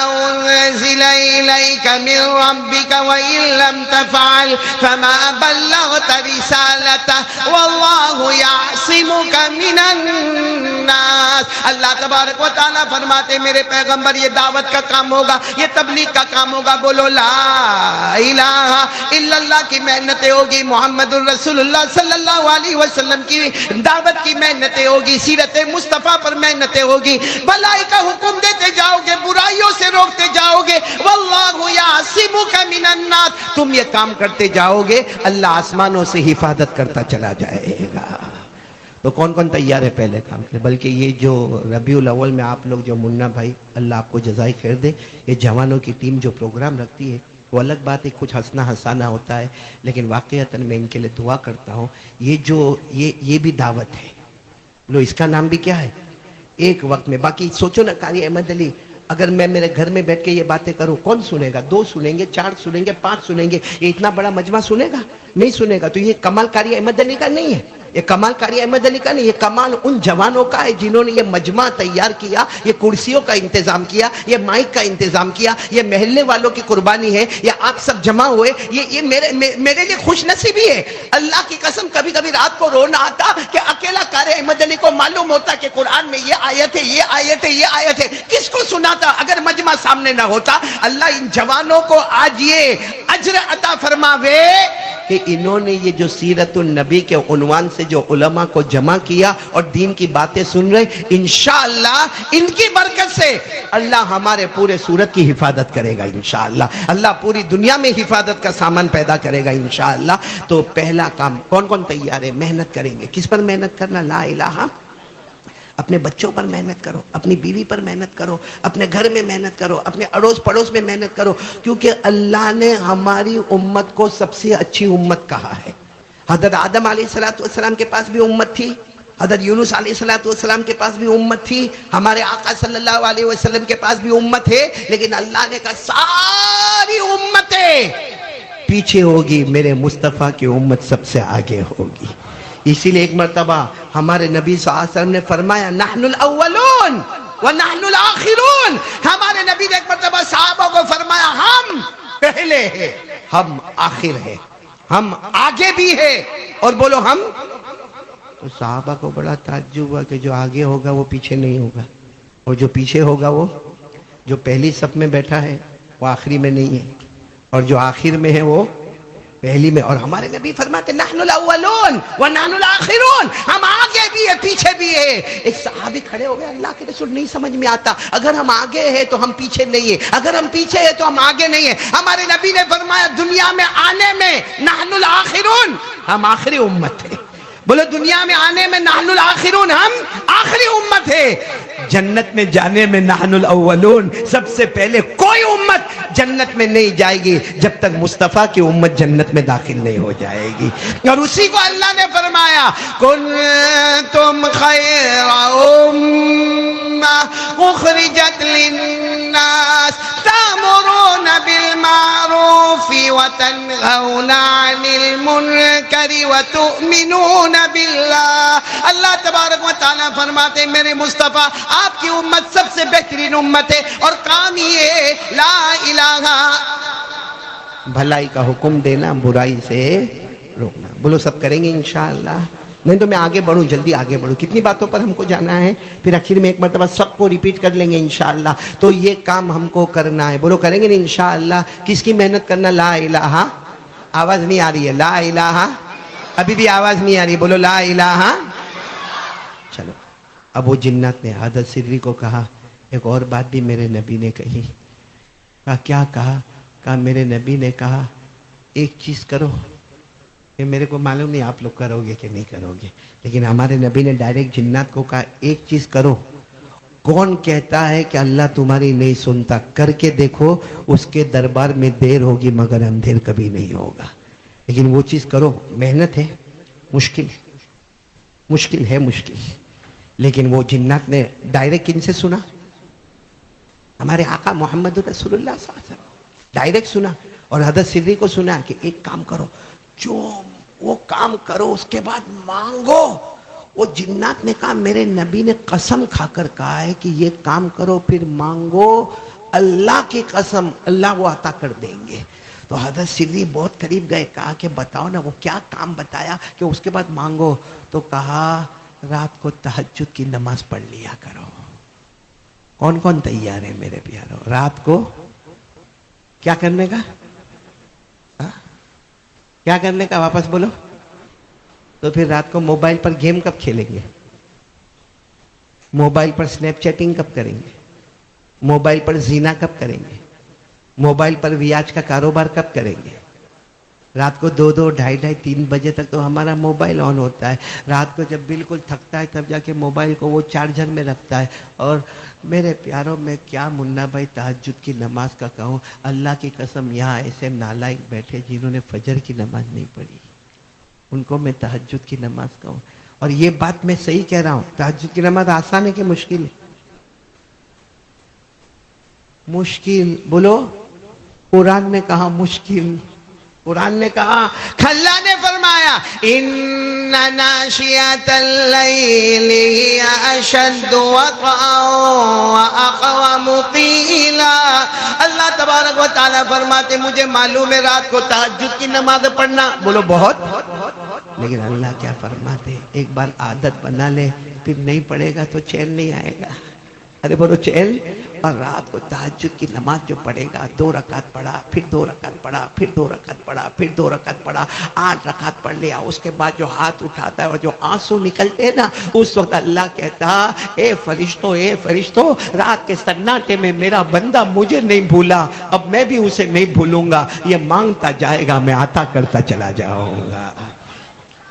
S1: انزل الیک من ربک وان لم تفعل فما بلغت رسالته واللہ یعصمک من الناس.
S2: اللہ تبارک و تعالیٰ فرماتے میرے پیغمبر یہ دعوت کا کام ہوگا, یہ تبلیغ کا کام ہوگا. بولو لا الہ الا اللہ کی محنتیں ہوگی, محمد الرسول اللہ صلی اللہ علیہ وسلم کی دعوت کی محنتیں ہوگی, سیرت مصطفیٰ پر محنتیں ہوگی, بھلائی کا حکم دیتے جاؤ گے, برائیوں سے روکتے جاؤ گے. واللہ یعصمک من الناس, تم یہ کام کرتے جاؤ گے اللہ آسمانوں سے حفاظت کرتا چلا جائے گا. تو کون کون تیار ہے پہلے کام کے؟ بلکہ یہ جو ربیع الاول میں آپ لوگ جو منا بھائی اللہ آپ کو جزائے خیر دے, یہ جوانوں کی ٹیم جو پروگرام رکھتی ہے وہ الگ بات ہے, کچھ ہنسنا ہنسانا ہوتا ہے, لیکن واقعتاً میں ان کے لیے دعا کرتا ہوں. یہ بھی دعوت ہے. لو اس کا نام بھی کیا ہے؟ ایک وقت میں. باقی سوچو نا قاری احمد علی, اگر میں میرے گھر میں بیٹھ کے یہ باتیں کروں کون سنے گا؟ 2 سنیں گے, 4 سنیں گے, 5 سنیں گے. یہ اتنا بڑا مجمع سنے گا؟ نہیں سنے گا. تو یہ کمال قاری احمد علی کا نہیں ہے, یہ کمال قاری احمد علی کا نہیں, یہ کمال ان جوانوں کا ہے جنہوں نے یہ مجمع تیار کیا, یہ کرسیوں کا انتظام کیا, یہ مائک کا انتظام کیا, یہ محلے والوں کی قربانی ہے, یہ آپ سب جمع ہوئے. یہ میرے لیے خوش نصیبی ہے. اللہ کی قسم کبھی کبھی رات کو رونا آتا کہ اکیلا قاری احمد علی کو معلوم ہوتا کہ قرآن میں یہ آیت ہے, یہ آیت ہے, یہ آیت ہے. کس کو سناتا اگر مجمع سامنے نہ ہوتا؟ اللہ ان جوانوں کو آج یہ اجر عطا فرماوے کہ انہوں نے یہ جو سیرت النبی کے عنوان سے جو علماء کو جمع کیا اور دین کی باتیں سن رہے, انشاءاللہ ان کی برکت سے اللہ ہمارے پورے سورت کی حفاظت کرے گا انشاءاللہ. اللہ پوری دنیا میں حفاظت کا سامان پیدا کرے گا انشاءاللہ. تو پہلا کام کون کون تیار ہے؟ محنت کریں گے. کس پر محنت کرنا؟ لا الہ. اپنے بچوں پر محنت کرو, اپنی بیوی پر محنت کرو, اپنے گھر میں محنت کرو, اپنے اڑوس پڑوس میں محنت کرو, کیونکہ اللہ نے ہماری امت کو سب سے اچھی امت کہا ہے. حضرت آدم علیہ السلام کے پاس بھی امت تھی, حضرت یونس علیہ السلام کے پاس بھی امت تھی, ہمارے آقا صلی اللہ علیہ وسلم کے پاس بھی امت ہے, لیکن اللہ نے کہا ساری امتیں پیچھے ہوگی, میرے مصطفیٰ کی امت سب سے آگے ہوگی. اسی لیے ایک مرتبہ ہمارے نبی صلی اللہ علیہ وسلم نے فرمایا نحن الاولون ونحن الاخرون. ہمارے نبی نے ایک مرتبہ صحابہ کو فرمایا ہم پہلے ہیں, ہم آخر ہیں, ہم آگے بھی ہیں, اور بولو ہم. تو صحابہ کو بڑا تعجب ہوا کہ جو آگے ہوگا وہ پیچھے نہیں ہوگا, اور جو پیچھے ہوگا وہ جو پہلی صف میں بیٹھا ہے وہ آخری میں نہیں ہے, اور جو آخر میں ہے وہ پہلی میں. اور ہمارے نبی فرماتے نحن الاولون ونحن الاخرون, ہم آگے بھی ہے پیچھے بھی ہے. ایک صحابی کھڑے ہو گئے, اللہ کے رسول نہیں سمجھ میں آتا, اگر ہم آگے ہیں تو ہم پیچھے نہیں ہیں, اگر ہم پیچھے ہیں تو ہم آگے نہیں ہیں. ہمارے نبی نے فرمایا دنیا میں آنے میں نحن الاخرون, ہم آخری امت ہیں. بولو دنیا میں آنے میں نحن الاخرون, ہم آخری امت ہے. جنت میں جانے میں نحن الاولون, سب سے پہلے کوئی امت جنت میں نہیں جائے گی جب تک مصطفیٰ کی امت جنت میں داخل نہیں ہو جائے گی. اور اسی کو اللہ نے فرمایا کنتم خیر امہ اخرجت للناس تأمرون بالمعروف وتنہون عن المنکر وتؤمنون باللہ. اللہ تبارک و تعالیٰ فرماتے میرے مصطفیٰ آپ کی امت سب سے بہترین امت ہے, اور کام یہ لا الہ, بھلائی کا حکم دینا, برائی سے روکنا. بولو سب کریں گے انشاءاللہ. نہیں تو میں آگے بڑھوں, جلدی آگے بڑھوں, کتنی باتوں پر ہم کو جانا ہے, پھر آخر میں ایک مرتبہ سب کو ریپیٹ کر لیں گے انشاءاللہ. تو یہ کام ہم کو کرنا ہے. بولو کریں گے نا انشاءاللہ. کس کی محنت کرنا؟ لا الہ. آواز نہیں آ رہی ہے, لا الہ. ابھی بھی آواز نہیں آ رہی, بولو لا الہ. چلو اب وہ جنات نے حضرت سری کو کہا ایک اور بات بھی میرے نبی نے کہی. کہا کیا کہا؟ کہا میرے نبی نے کہا ایک چیز کرو. یہ میرے کو معلوم نہیں آپ لوگ کرو گے کہ نہیں کرو گے, لیکن ہمارے نبی نے ڈائریکٹ جنات کو کہا ایک چیز کرو. کون کہتا ہے کہ اللہ تمہاری نہیں سنتا؟ کر کے دیکھو, اس کے دربار میں دیر ہوگی مگر اندھیر کبھی نہیں ہوگا. لیکن وہ چیز کرو. محنت ہے, مشکل ہے, مشکل. لیکن وہ جنات نے ڈائریکٹ کن سے سنا؟ ہمارے آقا محمد رسول اللہ صلی اللہ علیہ وسلم ڈائریکٹ سنا. اور حضرت سری کو سنا کہ ایک کام کرو, جو وہ کام کرو اس کے بعد مانگو. وہ جنات نے کہا میرے نبی نے قسم کھا کر کہا ہے کہ یہ کام کرو پھر مانگو, اللہ کی قسم اللہ وہ عطا کر دیں گے. تو حضرت سری بہت قریب گئے, کہا کہ بتاؤ نا وہ کیا کام بتایا کہ اس کے بعد مانگو. تو کہا
S1: رات کو تہجد کی نماز پڑھ لیا کرو. کون کون تیار ہے میرے پیارو رات کو کیا کرنے کا؟ کیا کرنے کا؟ واپس بولو. تو پھر رات کو موبائل پر گیم کب کھیلیں گے؟ موبائل پر سنیپ چیٹنگ کب کریں گے؟ موبائل پر زینا کب کریں گے؟ موبائل پر ویاج کا کاروبار کب کریں گے؟ رات کو 2 2 2:30 3 بجے تک تو ہمارا موبائل آن ہوتا ہے. رات کو جب بالکل تھکتا ہے تب جا کے موبائل کو وہ چارجر میں رکھتا ہے. اور میرے پیاروں میں کیا منا بھائی تہجد کی نماز کا کہوں. اللہ کی قسم یہاں ایسے نالائق بیٹھے جنہوں نے فجر کی نماز نہیں پڑھی, ان کو میں تہجد کی نماز کہوں. اور یہ بات میں صحیح کہہ رہا ہوں, تہجد کی نماز آسان ہے کہ مشکل ہے؟ مشکل. بولو. قرآن نے کہا مشکل. قرآن نے کہا, اللہ نے فرمایا ان ناشئۃ اللیل ہی اشد وطئا واقوم قیلا. اللہ تبارک و تعالیٰ فرماتے مجھے معلوم ہے رات کو تہجد کی نماز پڑھنا بولو بہت, لیکن اللہ کیا فرماتے ایک بار عادت بنا لے پھر نہیں پڑھے گا تو چین نہیں آئے گا. ارے بولو چین. اور رات کو تہجد کی نماز جو پڑھے گا 2 رکعت پڑھا, پھر 2 رکعت پڑھا, پھر 2 رکعت پڑھا, پھر 2 رکعت پڑھا, 8 رکعت پڑھ لیا. اس کے بعد جو ہاتھ اٹھاتا ہے اور جو آنسو نکلتے ہیں نا, اس وقت اللہ کہتا اے فرشتوں رات کے سناٹے میں میرا بندہ مجھے نہیں بھولا, اب میں بھی اسے نہیں بھولوں گا. یہ مانگتا جائے گا, میں عطا کرتا چلا جاؤں گا.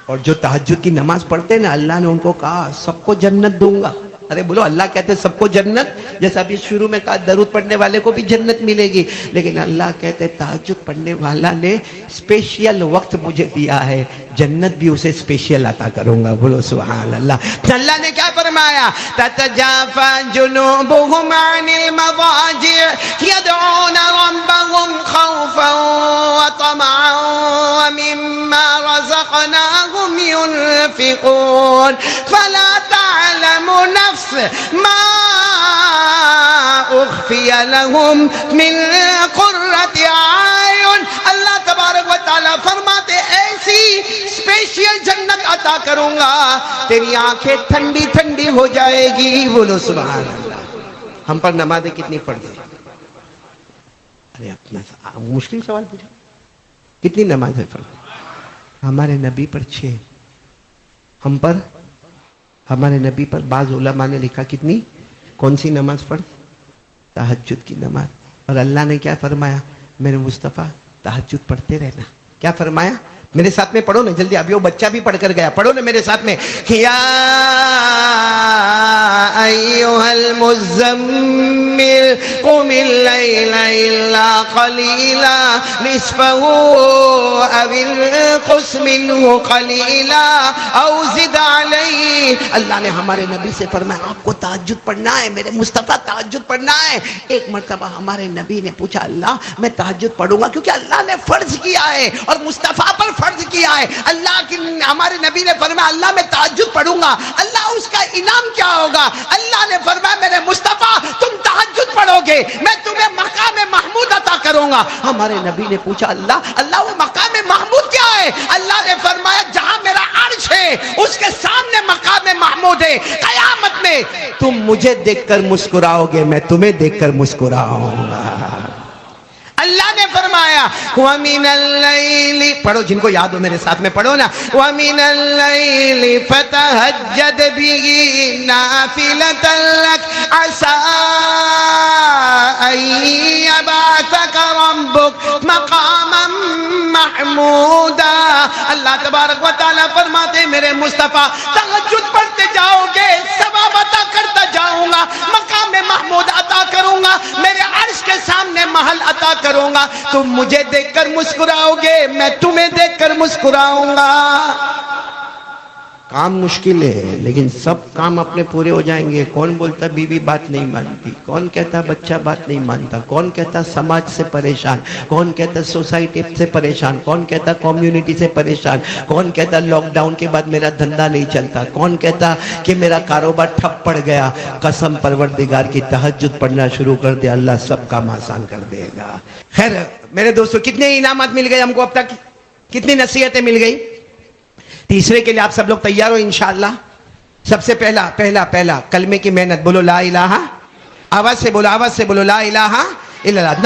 S1: اور جو تہجد کی نماز پڑھتے ہیں نا, اللہ نے ان کو کہا سب کو جنت دوں گا. ارے بولو اللہ کہتے سب کو جنت, جیسا ابھی شروع میں کہا درود پڑھنے والے کو بھی جنت ملے گی, لیکن اللہ کہتے تہجد پڑھنے والا نے اسپیشل وقت مجھے دیا ہے, جنت بھی اسے اسپیشل عطا کروں گا. بولو سبحان اللہ. اللہ نے کیا فرمایا, تتجافى جنوبهم عن المضاجع يدعون ربهم خوفا وطمعا ومما رزقناهم ينفقون فلا تعلم نفس ما اخفی لهم من قرۃ اعین. اللہ تبارک و تعالیٰ فرماتے ایسی اسپیشل جنت عطا کروں گا تیری آنکھیں ٹھنڈی ٹھنڈی ہو جائے گی. بولو سبحان اللہ. ہم پر نمازیں کتنی پڑھ دی؟ ارے اپنا مشکل سوال پوچھا, کتنی نمازیں پڑھ دی؟ ہمارے نبی پر 6, ہم پر ہمارے نبی پر بعض علماء نے لکھا کتنی, کون سی نماز پڑھ؟ تہجد کی نماز. اور اللہ نے کیا فرمایا, میرے مصطفیٰ تہجد پڑھتے رہنا. کیا فرمایا؟ میرے ساتھ میں پڑھو نا جلدی, ابھی وہ بچہ بھی پڑھ کر گیا, پڑھو نا میرے ساتھ میں. یا ایھا المزمل قم اللیل الا قلیلا نصفہ او انقص منہ قلیلا او زد علیہ. اللہ نے ہمارے نبی سے فرمایا آپ کو تہجد پڑھنا ہے, میرے مصطفیٰ تہجد پڑھنا ہے. ایک مرتبہ ہمارے نبی نے پوچھا اللہ میں تہجد پڑھوں گا کیونکہ اللہ نے فرض کیا ہے اور مصطفیٰ پر فرض کیا ہے. اللہ کی ہمارے نبی نے فرمایا اللہ میں تہجد پڑھوں گا, اللہ اس کا انعام کیا ہوگا؟ اللہ نے فرمایا میرے مصطفیٰ تم تہجد پڑھو گے میں تمہیں مقام محمود عطا کروں گا. ہمارے نبی نے پوچھا اللہ وہ مقام محمود کیا ہے؟ اللہ نے فرمایا جہاں میرا عرش ہے اس کے سامنے مقام محمود ہے. قیامت میں تم مجھے دیکھ کر مسکراؤ گے, میں تمہیں دیکھ کر مسکراؤں گا. اللہ نے فرمایا وَمِنَ اللَّيْلِ, پڑھو جن کو یاد ہو میرے ساتھ میں پڑھو نا, وَمِنَ اللَّيْلِ فَتَهَجَّدْ بِهِ نَافِلَةً لَكَ عَسَىٰ أَن يَبْعَثَكَ رَبُّكَ مَقَامًا مَحْمُودًا. اللہ تبارک و تعالیٰ فرماتے میرے مصطفیٰ تہجد پڑھتے جاؤ گے, ثواب عطا کرتا جاؤں گا, مقام محمود عطا کروں گا, میرے عرش کے سامنے محل عطا کروں گا. تم مجھے دیکھ کر مسکراؤ گے, میں تمہیں دیکھ کر مسکراؤں گا. کام مشکل ہے لیکن سب کام اپنے پورے ہو جائیں گے. کون بولتا بیوی بات نہیں مانتی, کون کہتا بچہ بات نہیں مانتا, کون کہتا سماج سے پریشان, کون کہتا سوسائٹی سے پریشان, کون کہتا کمیونٹی سے پریشان, کون کہتا لاک ڈاؤن کے بعد میرا دھندا نہیں چلتا, کون کہتا کہ میرا کاروبار ٹھپ پڑ گیا. قسم پروردگار کی تہجد پڑھنا شروع کر دے, اللہ سب کام آسان کر دے گا. خیر میرے دوستو کتنے انعامات مل گئے ہم کو اب تک, کتنی نصیحتیں مل گئی؟ تیسرے کے لیے آپ سب لوگ تیار ہو انشاءاللہ؟
S2: سب سے پہلا کلمے کی محنت، بولو لا الہ، آواز سے بولو لا الہ الا اللہ۔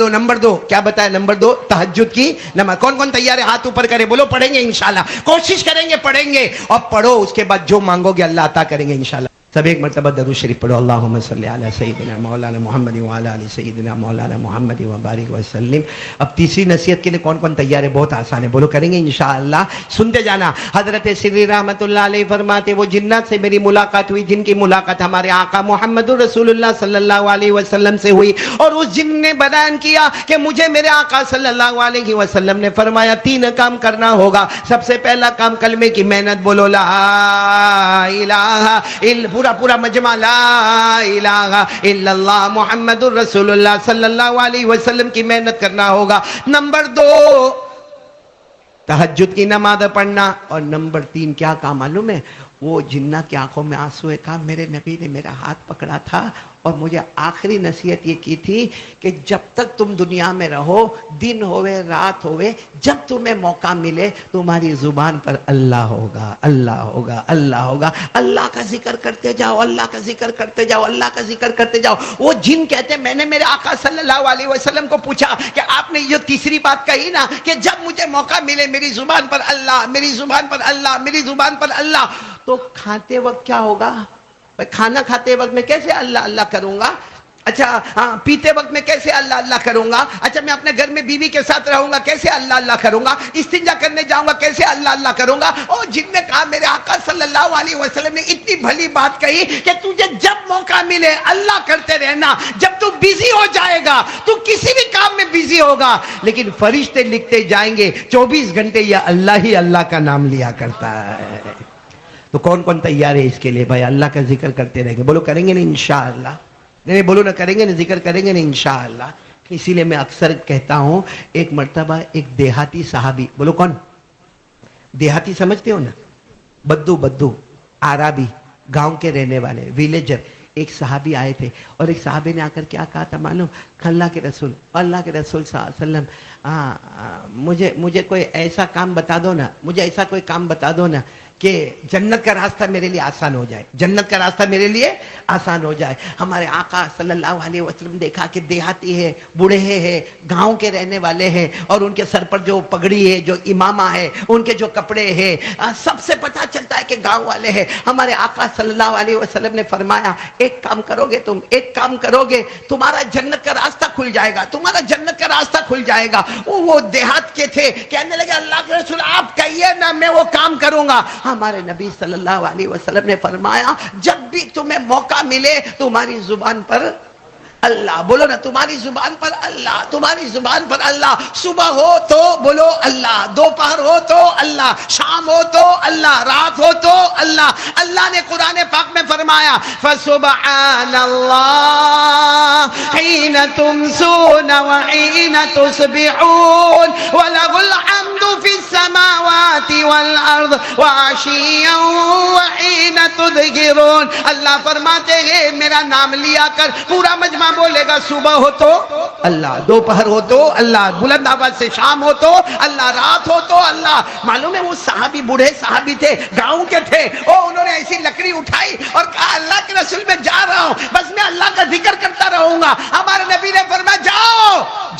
S2: نمبر دو کیا بتایا؟ نمبر 2 تہجد کی نماز۔ کون تیار ہے؟ ہاتھ اوپر کرے، بولو پڑھیں گے انشاءاللہ، کوشش کریں گے، پڑھیں گے، اور پڑھو، اس کے بعد جو مانگو گے اللہ عطا کریں گے انشاءاللہ۔ سب ایک مرتبہ درود شریف پڑھو، اللہم صلی علی سیدنا مولانا محمد وعلی آل سیدنا مولانا محمد وبارک وسلم۔ اب تیسری نصیحت کے لیے کون تیار ہے؟ بہت آسان ہے، بولو کریں گے انشاءاللہ، سنتے جانا۔ حضرت سری رحمت اللہ علیہ فرماتے وہ جنات سے میری ملاقات ہوئی جن کی ملاقات ہمارے آقا محمد رسول اللہ صلی اللہ علیہ وسلم سے ہوئی، اور اس جن نے بیان کیا کہ مجھے میرے آقا صلی اللہ علیہ وسلم نے فرمایا 3 کام کرنا ہوگا۔ سب سے پہلا کام کلمے کی محنت، بولو لا الہ الا، پورا مجمع، لا الہ الا اللہ محمد الرسول اللہ صلی اللہ علیہ وسلم کی محنت کرنا ہوگا۔ نمبر 2 تہجد کی نماز پڑھنا، اور نمبر 3 کیا کام معلوم ہے؟ وہ جنات کی آنکھوں میں آنسو ہے، کہا میرے نبی نے میرا ہاتھ پکڑا تھا اور مجھے آخری نصیحت یہ کی تھی کہ جب تک تم دنیا میں رہو، دن ہوئے رات ہوئے، جب تمہیں موقع ملے تمہاری زبان پر اللہ ہوگا، اللہ ہوگا، اللہ ہوگا، اللہ کا ذکر کرتے جاؤ، اللہ کا ذکر کرتے جاؤ، اللہ کا ذکر کرتے جاؤ۔ وہ جن کہتے میں نے میرے آقا صلی اللہ علیہ وسلم کو پوچھا کہ آپ نے یہ تیسری بات کہی نا کہ جب مجھے موقع ملے میری زبان پر اللہ، میری زبان پر اللہ، میری زبان پر اللہ، تو کھاتے وقت کیا ہوگا؟ کھانا کھاتے وقت میں کیسے اللہ اللہ کروں گا؟ اچھا ہاں، پیتے وقت میں کیسے اللہ اللہ کروں گا؟ اچھا میں اپنے گھر میں بیوی کے ساتھ رہوں گا کیسے اللہ اللہ کروں گا؟ استنجا کرنے جاؤں گا کیسے اللہ اللہ کروں گا؟ اور جن نے کہا میرے آقا صلی اللہ علیہ وسلم نے اتنی بھلی بات کہی کہ تجھے جب موقع ملے اللہ کرتے رہنا، جب تو بزی ہو جائے گا تو کسی بھی کام میں بزی ہوگا، لیکن فرشتے لکھتے جائیں گے 24 گھنٹے یہ اللہ ہی اللہ کا نام لیا کرتا ہے۔ تو کون تیار ہے اس کے لیے؟ بھائی اللہ کا ذکر کرتے رہیں گے، بولو کریں گے نا انشاءاللہ، نہیں بولو نہ کریں گے نا، ذکر کریں گے نا انشاءاللہ۔ اسی لیے میں اکثر کہتا ہوں، ایک مرتبہ ایک دیہاتی صحابی، بولو کون؟ دیہاتی سمجھتے ہو نا، بدو عربی، گاؤں کے رہنے والے، ویلیجر، ایک صحابی آئے تھے، اور ایک صحابی نے آ کر کیا کہا تھا معلوم؟ اللہ کے رسول صلی اللہ علیہ وسلم، مجھے کوئی ایسا کام بتا دو نا، مجھے ایسا کوئی کام بتا دو نا کہ جنت کا راستہ میرے لیے آسان ہو جائے، جنت کا راستہ میرے لیے آسان ہو جائے۔ ہمارے آقا صلی اللہ علیہ وسلم دیکھا کہ دیہاتی ہے، بوڑھے ہیں، گاؤں کے رہنے والے ہیں، اور ان کے سر پر جو پگڑی ہے، جو امامہ ہے، ان کے جو کپڑے ہیں، سب سے پتہ چلتا ہے کہ گاؤں والے ہیں۔ ہمارے آقا صلی اللہ علیہ وسلم نے فرمایا ایک کام کرو گے تم، ایک کام کرو گے تمہارا جنت کا راستہ کھل جائے گا، تمہارا جنت کا راستہ کھل جائے گا۔ وہ دیہات کے تھے، کہنے لگے اللہ کے رسول آپ کہیے نا میں وہ کام کروں گا۔ ہمارے نبی صلی اللہ علیہ وسلم نے فرمایا جب بھی تمہیں موقع ملے تمہاری زبان پر اللہ، بولو نا تمہاری زبان پر اللہ، تمہاری زبان پر اللہ، صبح ہو تو بولو اللہ، دوپہر ہو تو اللہ، شام ہو تو اللہ، رات ہو تو اللہ۔ اللہ نے قرآن پاک میں فرمایا فسبحان اللہ حین تمسون وحین تصبحون وَلَهُ الْحَمْدُ فِي السَّمَاوَاتِ وَالْأَرْضِ وَعَشِيًّا وَحِينَ تُظْهِرُونَ۔ اللہ فرماتے ہیں میرا نام لیا کر، پورا مجمع بولے گا صبح ہو تو اللہ، دوپہر ہو تو اللہ، بلند آواز سے شام ہو تو اللہ، رات ہو تو اللہ۔ معلوم ہے وہ صحابی بوڑھے صحابی تھے، گاؤں کے تھے، اور انہوں نے ایسی لکڑی اٹھائی اور کہا اللہ کے رسول میں جا رہا ہوں، بس میں اللہ کا ذکر کرتا رہوں گا۔ ہمارے نبی نے فرمایا جاؤ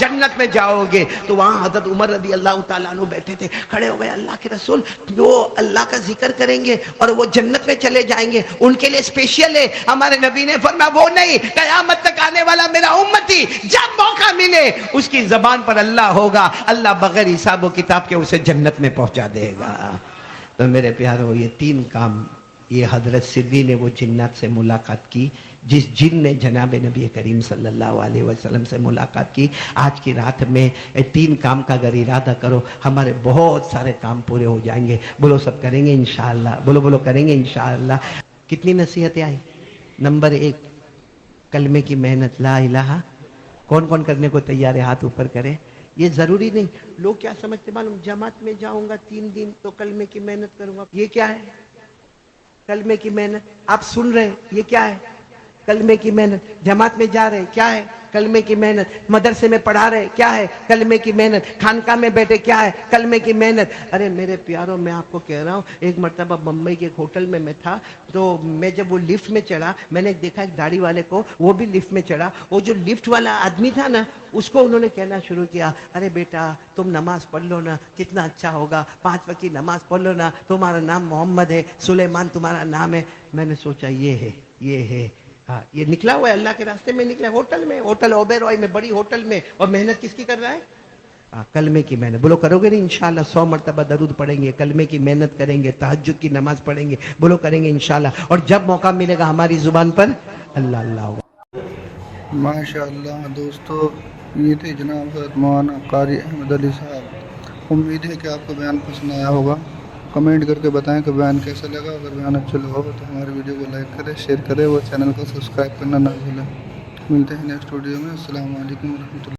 S2: جنت میں جاؤ گے۔ تو وہاں حضرت عمر رضی اللہ تعالیٰ عنہ بیٹھے تھے، کھڑے ہو گئے، اللہ کے رسول وہ اللہ کا ذکر کریں گے اور وہ جنت میں چلے جائیں گے، ان کے لیے اسپیشل ہے۔ ہمارے نبی نے فرمایا وہ نہیں، قیامت تک آنے والا میرا امتی جب موقع ملے اس کی زبان پر اللہ ہوگا، اللہ بغیر حساب و کتاب کے اسے جنت میں پہنچا دے گا۔ تو میرے پیارو یہ 3 کام، یہ حضرت سری نے وہ جنات سے ملاقات کی جس جن نے جناب نبی کریم صلی اللہ علیہ وسلم سے ملاقات کی۔ آج کی رات میں 3 کام کا اگر ارادہ کرو ہمارے بہت سارے کام پورے ہو جائیں گے۔ بولو سب کریں گے انشاءاللہ، بولو کریں گے انشاءاللہ۔ کتنی نصیحتیں آئی؟ نمبر 1 کلمے کی محنت، لا الہ۔ کون کرنے کو تیار ہے؟ ہاتھ اوپر کرے۔ یہ ضروری نہیں، لوگ کیا سمجھتے معلوم، جماعت میں جاؤں گا 3 دن تو کلمے کی محنت کروں گا۔ یہ کیا ہے کلمے کی محنت؟ آپ سن رہے ہیں یہ کیا ہے؟ کلمے کی محنت۔ جماعت میں جا رہے کیا ہے؟
S1: کلمے کی محنت، مدرسے میں پڑھا رہے کیا ہے؟ کلمے کی محنت، خانقاہ میں بیٹھے کیا ہے؟ کلمے کی محنت۔ ارے میرے پیاروں، میں آپ کو کہہ رہا ہوں، ایک مرتبہ بمبئی کے ایک ہوٹل میں تھا، تو میں جب وہ لفٹ میں چڑھا، میں نے دیکھا ایک داڑھی والے کو، وہ بھی لفٹ میں چڑھا۔ وہ جو لفٹ والا آدمی تھا نا، اس کو انہوں نے کہنا شروع کیا، ارے بیٹا تم نماز پڑھ لو نا، کتنا اچھا ہوگا، 5 وقت کی نماز پڑھ لو نا، تمہارا نام محمد ہے، سلیمان تمہارا نام ہے۔ میں نے سوچا یہ ہے ہاں، یہ نکلا ہوا ہے اللہ کے راستے میں، نکلا ہوٹل میں، ہوٹل اوبیرائے میں، بڑی ہوٹل میں، اور محنت کس کی کر رہا ہے؟ کلمے کی محنت۔ بولو کرو گے نہیں انشاءاللہ؟ 100 مرتبہ درود پڑھیں گے، کلمے کی محنت کریں گے، تہجد کی نماز پڑھیں گے، بولو کریں گے انشاءاللہ، اور جب موقع ملے گا ہماری زبان پر اللہ اللہ ہوگا۔
S3: ماشاءاللہ دوستو، یہ تھے جناب حضرت مولانا قاری احمد علی صاحب۔ امید ہے کہ آپ کو بیان پسند آیا ہوگا۔ کمنٹ کر کے بتائیں کہ بیان کیسا لگا۔ اگر بیان اچھا لگا ہو تو ہماری ویڈیو کو لائک کریں، شیئر کریں، اور چینل کو سبسکرائب کرنا نہ بھولیں۔ ملتے ہیں نیکسٹ ویڈیو میں۔ السلام علیکم ورحمۃ اللہ۔